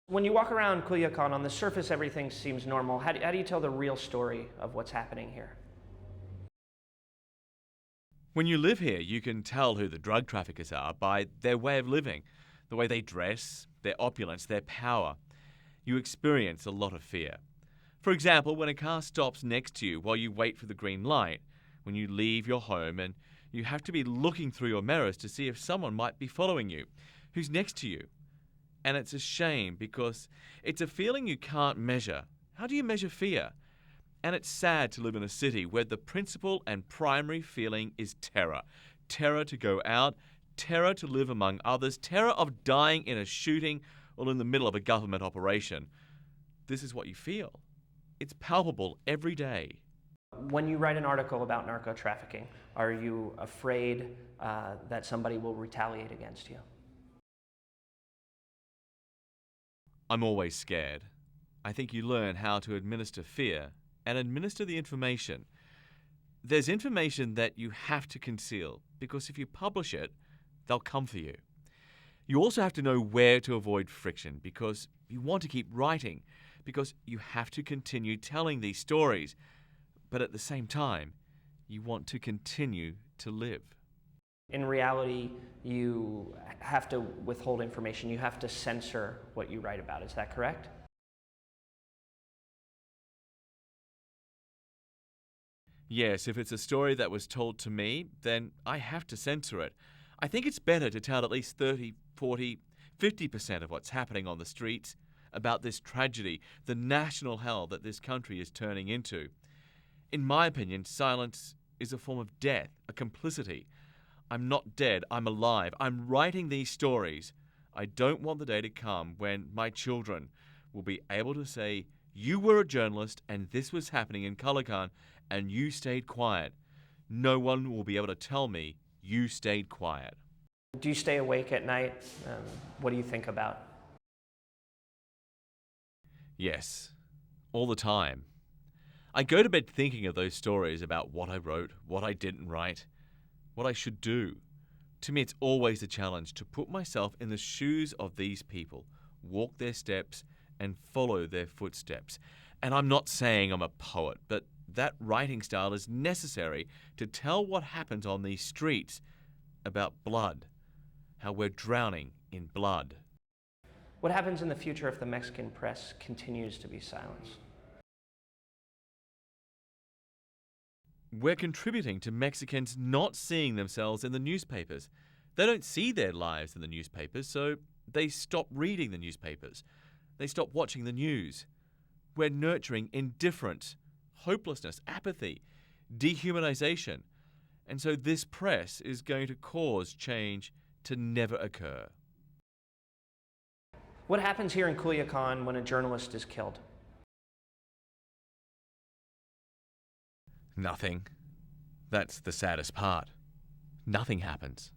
When you walk around Culiacan, on the surface everything seems normal. How do you tell the real story of what's happening here? When you live here, you can tell who the drug traffickers are by their way of living, the way they dress, their opulence, their power. You experience a lot of fear. For example, when a car stops next to you while you wait for the green light, when you leave your home and you have to be looking through your mirrors to see if someone might be following you, who's next to you. And it's a shame because it's a feeling you can't measure. How do you measure fear? And it's sad to live in a city where the principal and primary feeling is terror. Terror to go out, terror to live among others, terror of dying in a shooting or in the middle of a government operation. This is what you feel. It's palpable every day. When you write an article about narco trafficking, are you afraid that somebody will retaliate against you? I'm always scared. I think you learn how to administer fear and administer the information. There's information that you have to conceal because if you publish it, they'll come for you. You also have to know where to avoid friction because you want to keep writing, because you have to continue telling these stories, but at the same time, you want to continue to live. In reality, you have to withhold information. You have to censor what you write about. Is that correct? Yes, if it's a story that was told to me, then I have to censor it. I think it's better to tell at least 30, 40, 50% of what's happening on the streets about this tragedy, the national hell that this country is turning into. In my opinion, silence is a form of death, a complicity. I'm not dead, I'm alive. I'm writing these stories. I don't want the day to come when my children will be able to say, you were a journalist and this was happening in Culiacan and you stayed quiet. No one will be able to tell me you stayed quiet. Do you stay awake at night? What do you think about? Yes, all the time. I go to bed thinking of those stories about what I wrote, what I didn't write, what I should do. To me, it's always a challenge to put myself in the shoes of these people, walk their steps, and follow their footsteps. And I'm not saying I'm a poet, but that writing style is necessary to tell what happens on these streets about blood, how we're drowning in blood. What happens in the future if the Mexican press continues to be silenced? We're contributing to Mexicans not seeing themselves in the newspapers. They don't see their lives in the newspapers, so they stop reading the newspapers. They stop watching the news. We're nurturing indifference, hopelessness, apathy, dehumanization. And so this press is going to cause change to never occur. What happens here in Culiacan when a journalist is killed? Nothing. That's the saddest part. Nothing happens.